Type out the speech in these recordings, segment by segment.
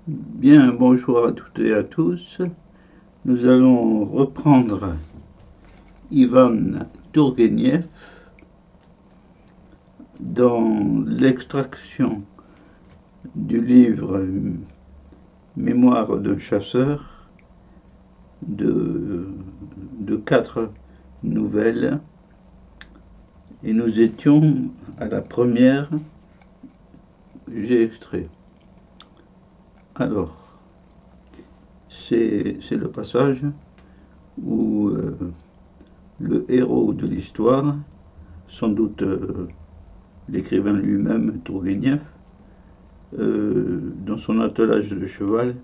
Bien, bonjour à toutes et à tous. Nous allons reprendre Ivan Tourguenieff dans l'extraction du livre Mémoire d'un chasseur de 4 nouvelles. Et nous étions à la première, j'ai extrait. Alors, c'est le passage où le héros de l'histoire, sans doute l'écrivain lui-même, Tourguenieff, dans son attelage de cheval,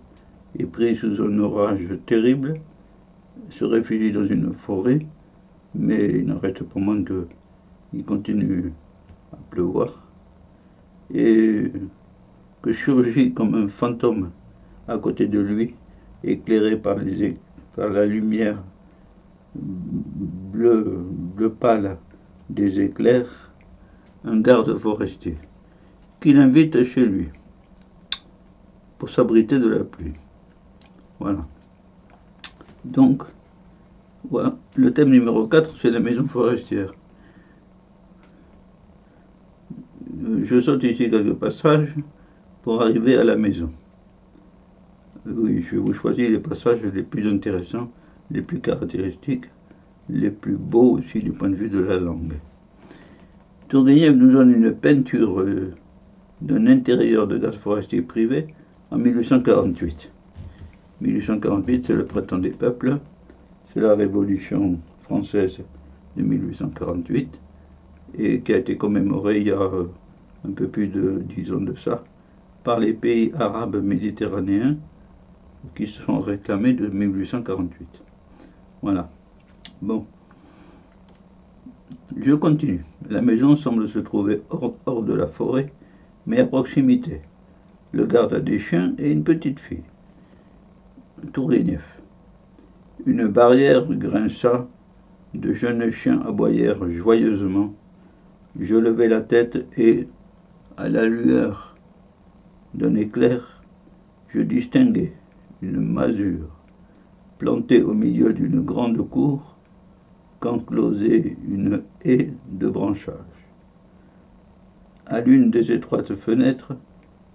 est pris sous un orage terrible, se réfugie dans une forêt, mais il n'arrête pas moins qu'il continue à pleuvoir, et que surgit comme un fantôme à côté de lui, éclairé par la lumière bleu pâle des éclairs, un garde forestier, qui l'invite chez lui pour s'abriter de la pluie. Voilà. Donc, voilà. Le thème numéro 4, c'est la maison forestière. Je saute ici quelques passages pour arriver à la maison. Oui, je vous choisis les passages les plus intéressants, les plus caractéristiques, les plus beaux aussi du point de vue de la langue. Tourguenieff nous donne une peinture d'un intérieur de garde forestier privé en 1848. 1848, c'est le printemps des peuples, c'est la Révolution française de 1848 et qui a été commémorée il y a un peu plus de 10 ans de ça par les pays arabes méditerranéens qui se sont réclamés de 1848. Voilà. Bon, je continue. La maison semble se trouver hors de la forêt, mais à proximité. Le garde a des chiens et une petite fille. Tourguenieff. Une barrière grinça, de jeunes chiens aboyèrent joyeusement. Je levai la tête et, à la lueur d'un éclair, je distinguai une masure plantée au milieu d'une grande cour qu'enclosait une haie de branchages. À l'une des étroites fenêtres,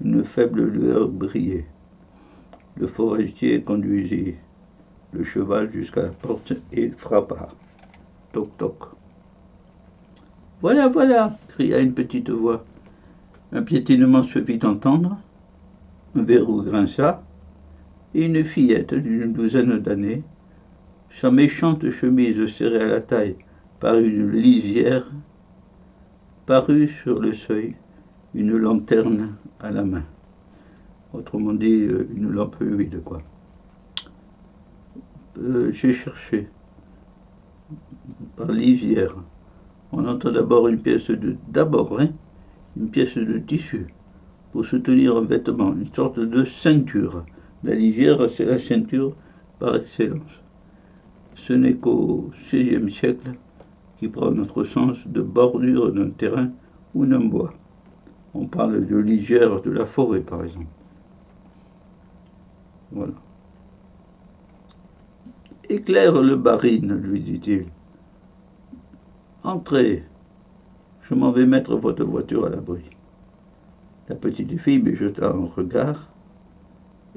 une faible lueur brillait. Le forestier conduisit le cheval jusqu'à la porte et frappa. Toc toc. Voilà, voilà, cria une petite voix. Un piétinement se fit entendre, un verrou grinça, et une fillette d'une douzaine d'années, sa méchante chemise serrée à la taille par une lisière, parut sur le seuil, une lanterne à la main. Autrement dit, une lampe huile, quoi. J'ai cherché par lisière. On entend d'abord une pièce une pièce de tissu pour soutenir un vêtement, une sorte de ceinture. La lisière, c'est la ceinture par excellence. Ce n'est qu'au XVIe siècle qui prend notre sens de bordure d'un terrain ou d'un bois. On parle de lisière de la forêt, par exemple. Voilà. Éclaire le barine, lui dit-il. Entrez, je m'en vais mettre votre voiture à l'abri. La petite fille me jeta un regard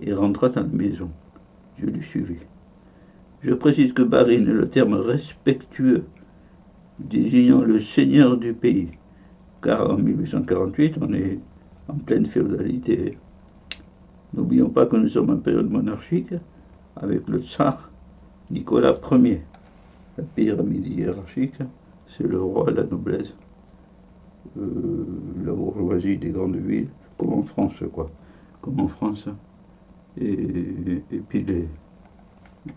et rentra dans la maison. Je lui suivis. Je précise que barine est le terme respectueux désignant le seigneur du pays, car en 1848, on est en pleine féodalité. N'oublions pas que nous sommes en période monarchique, avec le tsar Nicolas Ier. La pyramide hiérarchique, c'est le roi, la noblesse, la bourgeoisie des grandes villes, comme en France, quoi. Comme en France. Et puis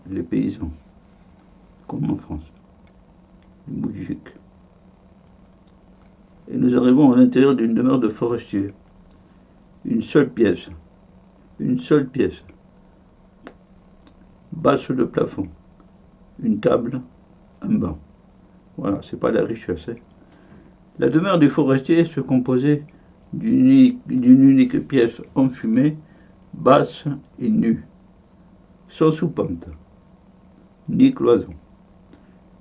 les paysans, comme en France. Les moujiks. Et nous arrivons à l'intérieur d'une demeure de forestier. Une seule pièce. Une seule pièce. Basse le plafond. Une table, un banc. Voilà, c'est pas la richesse. Hein. La demeure du forestier se composait d'une unique pièce enfumée basse et nue, sans soupente, ni cloison.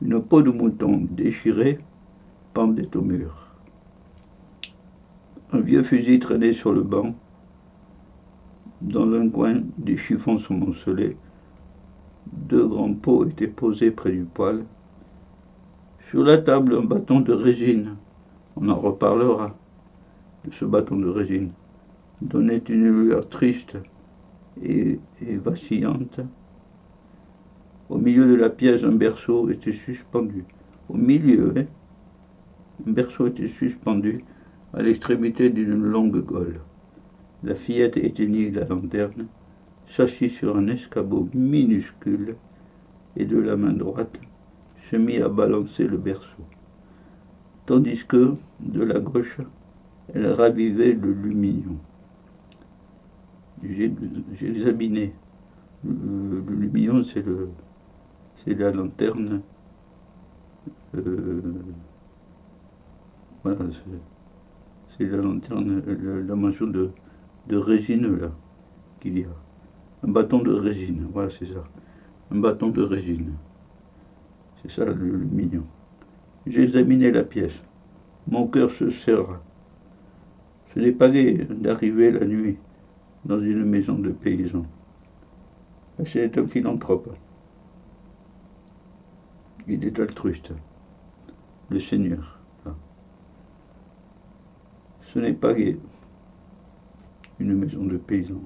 Une peau de mouton déchirée pendait au mur. Un vieux fusil traînait sur le banc. Dans un coin, des chiffons s'amoncelaient. Deux grands pots étaient posés près du poêle. Sur la table, un bâton de résine. On en reparlera de ce bâton de résine. Donnait une lueur triste et vacillante. Au milieu de la pièce, un berceau était suspendu. Au milieu, un berceau était suspendu à l'extrémité d'une longue gaule. La fillette éteignit la lanterne, s'assit sur un escabeau minuscule et de la main droite se mit à balancer le berceau, tandis que, de la gauche, elle ravivait le lumignon. J'ai examiné. Le lumignon, c'est la lanterne. Voilà, c'est la lanterne, la mention de résine là qu'il y a. Un bâton de résine, voilà, c'est ça. Un bâton de résine. C'est ça le lumignon. J'ai examiné la pièce. Mon cœur se serra. Ce n'est pas gai d'arriver la nuit dans une maison de paysans. C'est un philanthrope. Il est altruiste. Le Seigneur. Ce n'est pas gai. Une maison de paysans.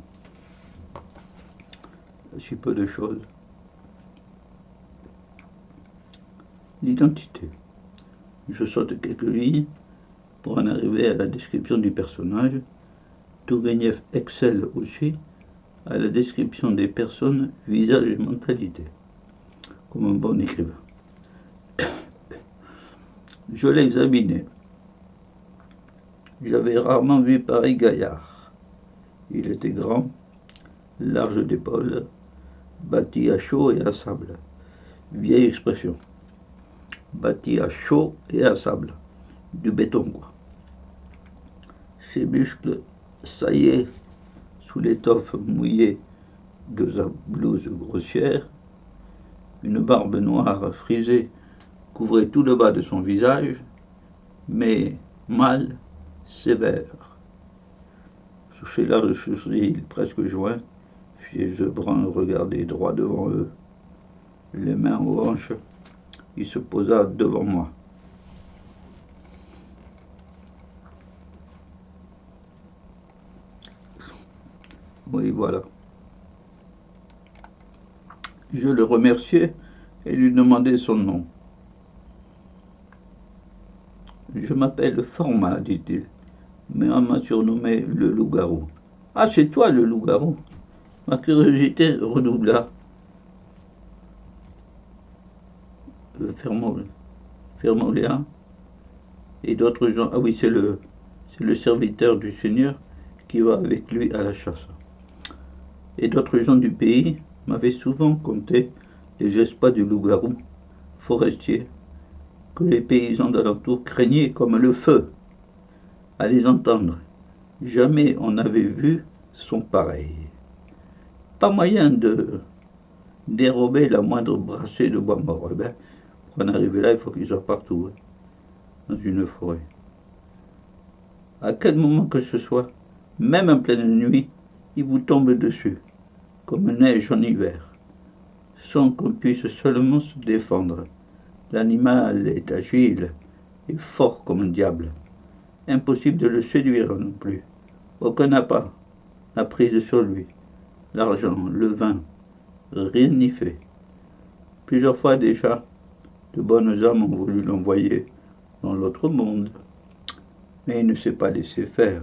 Si peu de choses. L'identité. Je saute quelques lignes pour en arriver à la description du personnage. Tourguenieff excelle aussi à la description des personnes, visage et mentalité, comme un bon écrivain. Je l'ai examiné. J'avais rarement vu pareil gaillard. Il était grand, large d'épaules, bâti à chaud et à sable. Vieille expression. Bâti à chaud et à sable. Du béton, quoi. Ses muscles saillaient sous l'étoffe mouillée de sa blouse grossière. Une barbe noire frisée couvrait tout le bas de son visage, mais mâle, sévère. Sous ses larges sourcils presque joints, ses yeux bruns regardaient droit devant eux. Les mains aux hanches, il se posa devant moi. Oui, voilà. Je le remerciai et lui demandai son nom. Je m'appelle Format, dit-il, mais on m'a surnommé le loup-garou. Ah, c'est toi le loup-garou? Ma curiosité redoubla. Fermoléa et d'autres gens. Ah oui, c'est le serviteur du Seigneur qui va avec lui à la chasse. Et d'autres gens du pays m'avaient souvent conté les exploits du loup-garou forestier que les paysans d'alentour craignaient comme le feu. À les entendre, jamais on n'avait vu son pareil. Pas moyen de dérober la moindre brassée de bois mort. Eh bien, pour en arriver là, il faut qu'il soit partout, dans une forêt. À quel moment que ce soit, même en pleine nuit, il vous tombe dessus, comme neige en hiver, sans qu'on puisse seulement se défendre. L'animal est agile et fort comme un diable. Impossible de le séduire non plus. Aucun appât n'a prise sur lui. L'argent, le vin, rien n'y fait. Plusieurs fois déjà, de bonnes âmes ont voulu l'envoyer dans l'autre monde, mais il ne s'est pas laissé faire.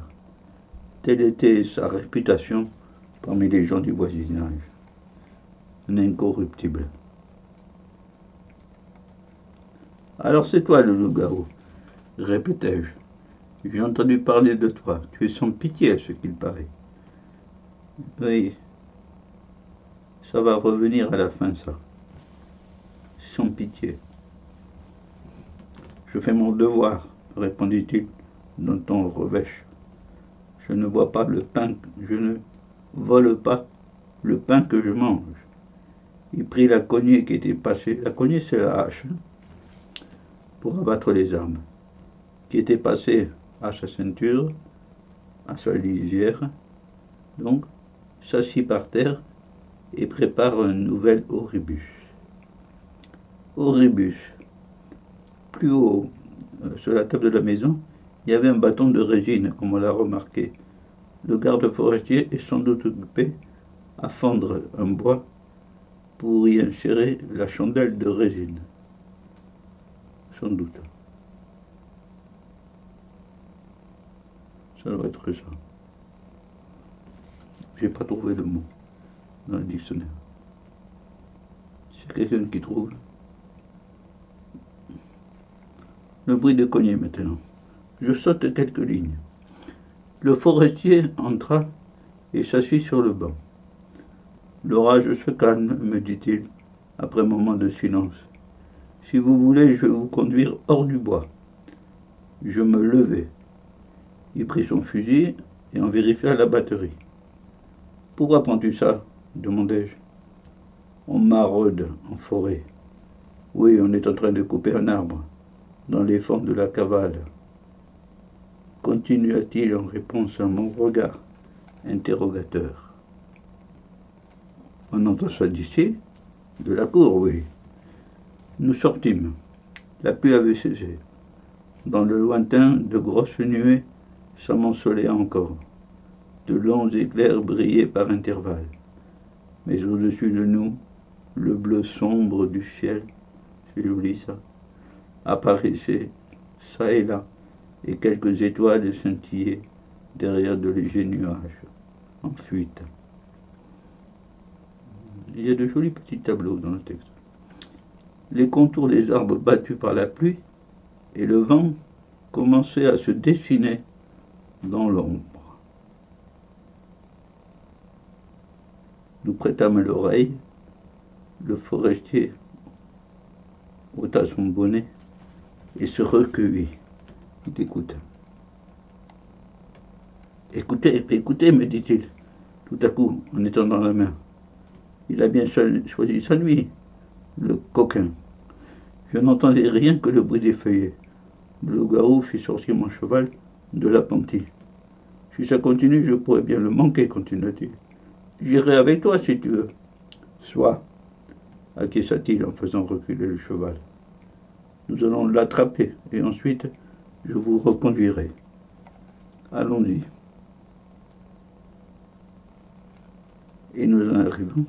Telle était sa réputation parmi les gens du voisinage. Un incorruptible. Alors c'est toi le loup-garou, répétai-je. J'ai entendu parler de toi. Tu es sans pitié à ce qu'il paraît. Oui, ça va revenir à la fin, ça. Sans pitié. Je fais mon devoir, répondit-il d'un ton revêche. Je ne bois pas le pain, vole pas le pain que je mange. Il prit la cognée qui était passée, la cognée c'est la hache, hein, pour abattre les arbres, qui était passée à sa ceinture, à sa lisière, donc s'assit par terre et prépare un nouvel auribus. Auribus. Plus haut, sur la table de la maison, il y avait un bâton de résine, comme on l'a remarqué. Le garde forestier est sans doute occupé à fendre un bois pour y insérer la chandelle de résine. Sans doute. Ça doit être ça. J'ai pas trouvé le mot dans le dictionnaire. C'est quelqu'un qui trouve. Le bruit de cognée maintenant. Je saute quelques lignes. Le forestier entra et s'assit sur le banc. L'orage se calme, me dit-il, après un moment de silence. Si vous voulez, je vais vous conduire hors du bois. Je me levai. Il prit son fusil et en vérifia la batterie. Pourquoi prends-tu ça demandai-je. On maraude en forêt. Oui, on est en train de couper un arbre, dans les formes de la cavale. Continua-t-il en réponse à mon regard interrogateur. On entend ça d'ici, de la cour, oui. Nous sortîmes. La pluie avait cessé. Dans le lointain, de grosses nuées s'amoncelaient encore. De longs éclairs brillaient par intervalles. Mais au-dessus de nous, le bleu sombre du ciel, c'est joli ça, apparaissait çà et là, et quelques étoiles scintillaient derrière de légers nuages en fuite. Il y a de jolis petits tableaux dans le texte. Les contours des arbres battus par la pluie et le vent commençaient à se dessiner dans l'ombre. Nous prêtâmes l'oreille. Le forestier ôta son bonnet et se recueillit. Il écouta. Écoutez, écoutez, me dit-il, tout à coup, en étendant la main. Il a bien choisi sa nuit, le coquin. Je n'entendais rien que le bruit des feuillets. Le loup-garou fit sortir mon cheval de l'appentis. Si ça continue, je pourrais bien le manquer, continua-t-il. J'irai avec toi si tu veux. Soit, acquiesça-t-il en faisant reculer le cheval. Nous allons l'attraper et ensuite je vous reconduirai. Allons-y. Et nous en arrivons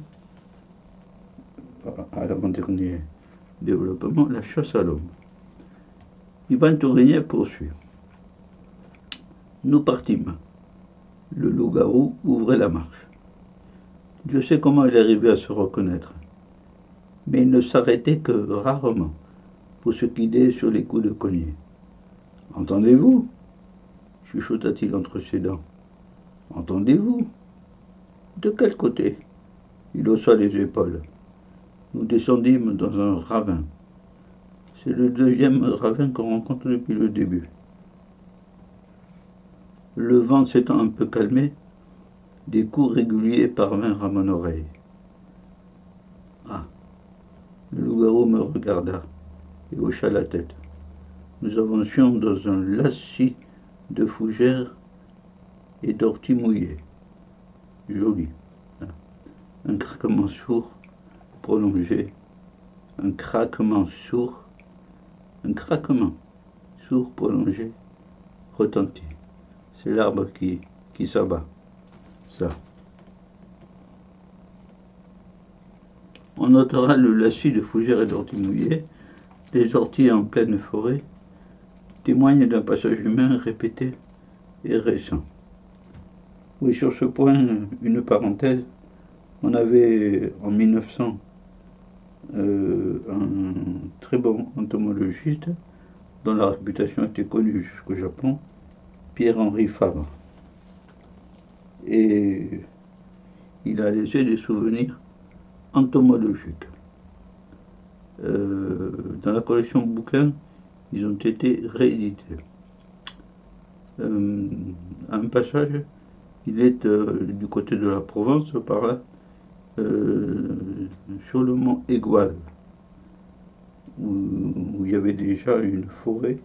à l'avant-dernier développement, la chasse à l'homme. Ivan Tourigny poursuit. Nous partîmes. Le loup-garou ouvrait la marche. Dieu sait comment il arrivait à se reconnaître. Mais il ne s'arrêtait que rarement pour se guider sur les coups de cognée. Entendez-vous chuchota-t-il entre ses dents. Entendez-vous De quel côté Il haussa les épaules. Nous descendîmes dans un ravin. C'est le deuxième ravin qu'on rencontre depuis le début. Le vent s'étant un peu calmé, des coups réguliers parvinrent à mon oreille. Ah, le loup-garou me regarda et hocha la tête. Nous avancions dans un lacis de fougères et d'orties mouillées. Joli. Un craquement sourd, prolongé. Un craquement sourd prolongé, retentit. C'est l'arbre qui s'abat. Ça. On notera le lacis de fougères et d'orties mouillées. Les orties en pleine forêt témoignent d'un passage humain répété et récent. Oui, sur ce point, une parenthèse. On avait en 1900 un très bon entomologiste dont la réputation était connue jusqu'au Japon, Pierre-Henri Fabre. Et il a laissé des souvenirs entomologiques. Dans la collection de bouquins, ils ont été réédités. Un passage, Il est du côté de la Provence, par là, euh, sur le mont Égual, où il y avait déjà une forêt,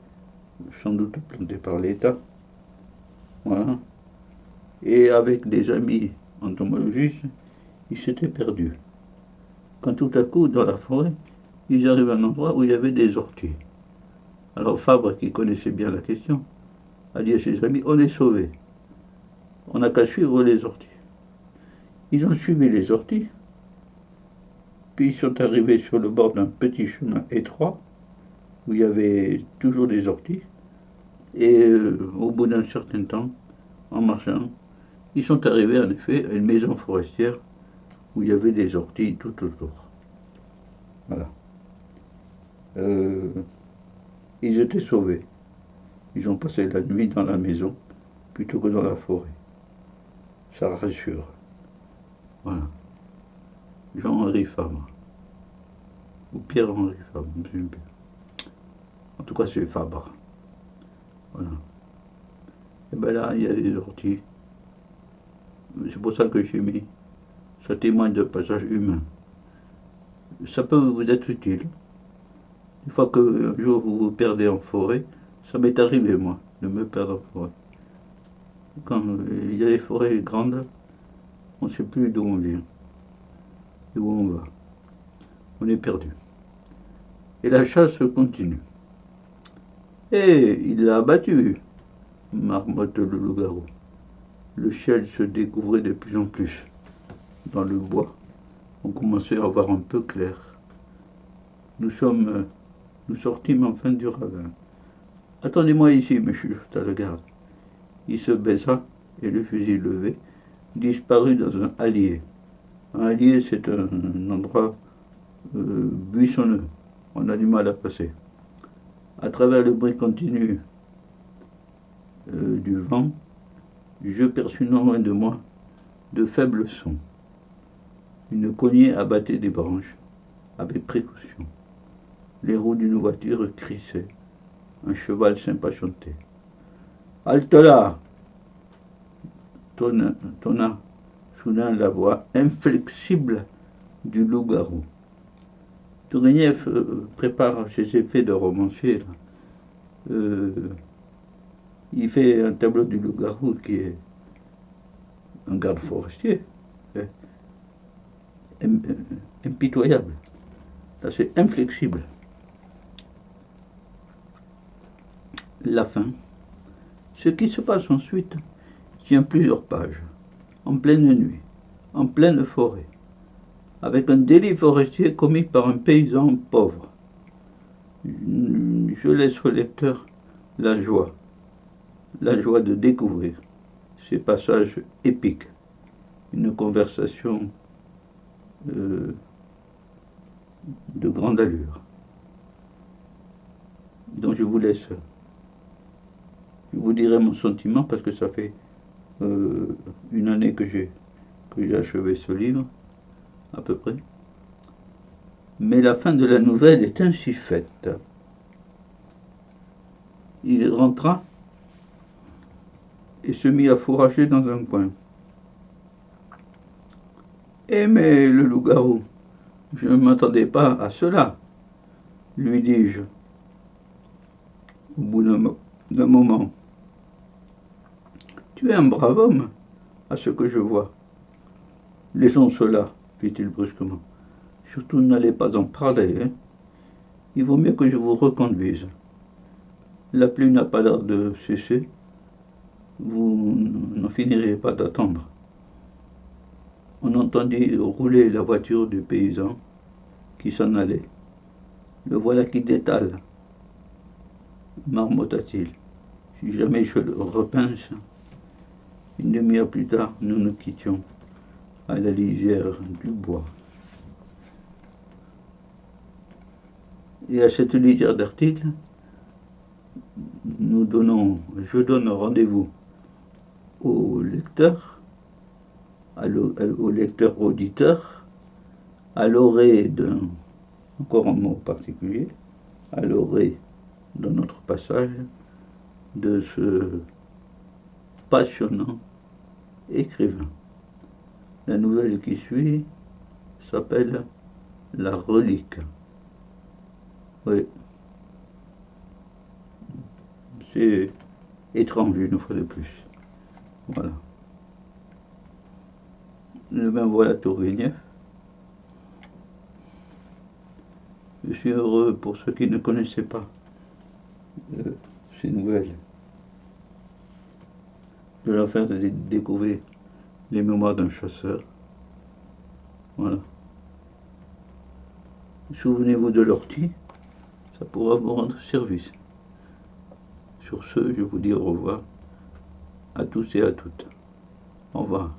sans doute plantée par l'État. Voilà. Et avec des amis entomologistes, ils s'étaient perdus. Quand tout à coup, dans la forêt, ils arrivent à un endroit où il y avait des orties. Alors Fabre, qui connaissait bien la question, a dit à ses amis, on est sauvés. On n'a qu'à suivre les orties. Ils ont suivi les orties, puis ils sont arrivés sur le bord d'un petit chemin étroit, où il y avait toujours des orties, et au bout d'un certain temps, en marchant, ils sont arrivés en effet à une maison forestière où il y avait des orties tout autour. Voilà. Euh, Ils étaient sauvés. Ils ont passé la nuit dans la maison plutôt que dans la forêt. Ça rassure. Voilà. Jean-Henri Fabre. Ou Pierre-Henri Fabre. En tout cas, c'est Fabre. Voilà. Et bien là, il y a des orties. C'est pour ça que j'ai mis. Ça témoigne de passage humain. Ça peut vous être utile. Une fois qu'un jour vous vous perdez en forêt, ça m'est arrivé, moi, de me perdre en forêt. Quand il y a des forêts grandes, on ne sait plus d'où on vient et où on va. On est perdu. Et la chasse continue. Et il l'a abattu, marmotte le loup-garou. Le ciel se découvrait de plus en plus. Dans le bois, on commençait à voir un peu clair. Nous sortîmes enfin du ravin. Attendez-moi ici, monsieur, chuchota le garde. Il se baissa et le fusil levé disparut dans un hallier. Un hallier, c'est un endroit buissonneux. On a du mal à passer. À travers le bruit continu du vent, je perçus non loin de moi de faibles sons. Une cognée abattait des branches avec précaution. Les roues d'une voiture crissaient. Un cheval s'impatientait. Halte là! Tonna soudain la voix inflexible du loup-garou. Tourguenieff prépare ses effets de romancier. Il fait un tableau du loup-garou qui est un garde forestier, impitoyable. Là, c'est inflexible. La fin. Ce qui se passe ensuite tient plusieurs pages, en pleine nuit, en pleine forêt, avec un délit forestier commis par un paysan pauvre. Je laisse au lecteur la joie de découvrir ces passages épiques, une conversation de grande allure, dont je vous laisse. Je vous dirai mon sentiment parce que ça fait une année que j'ai achevé ce livre, à peu près. Mais la fin de la nouvelle est ainsi faite. Il rentra et se mit à fourrager dans un coin. Eh mais le loup-garou, je ne m'attendais pas à cela, lui dis-je, au bout d'un moment. Tu es un brave homme, à ce que je vois. Laissons cela, fit-il brusquement. Surtout n'allez pas en parler, hein. Il vaut mieux que je vous reconduise. La pluie n'a pas l'air de cesser. Vous n'en finirez pas d'attendre. On entendit rouler la voiture du paysan qui s'en allait. Le voilà qui détale, marmotta-t-il. Si jamais je le repince. Une demi-heure plus tard, nous nous quittions à la lisière du bois. Et à cette lisière d'articles, je donne rendez-vous au lecteur, au lecteur auditeur, à l'orée d'un, encore un mot particulier, à l'orée dans notre passage de ce passionnant écrivain. La nouvelle qui suit s'appelle La Relique. Oui, c'est étrange une fois de plus. Voilà. Ben voilà Tourguenieff. Je suis heureux pour ceux qui ne connaissaient pas euh, ces nouvelles de leur faire découvrir les mémoires d'un chasseur. Voilà. Souvenez-vous de l'ortie, ça pourra vous rendre service. Sur ce, je vous dis au revoir à tous et à toutes. Au revoir.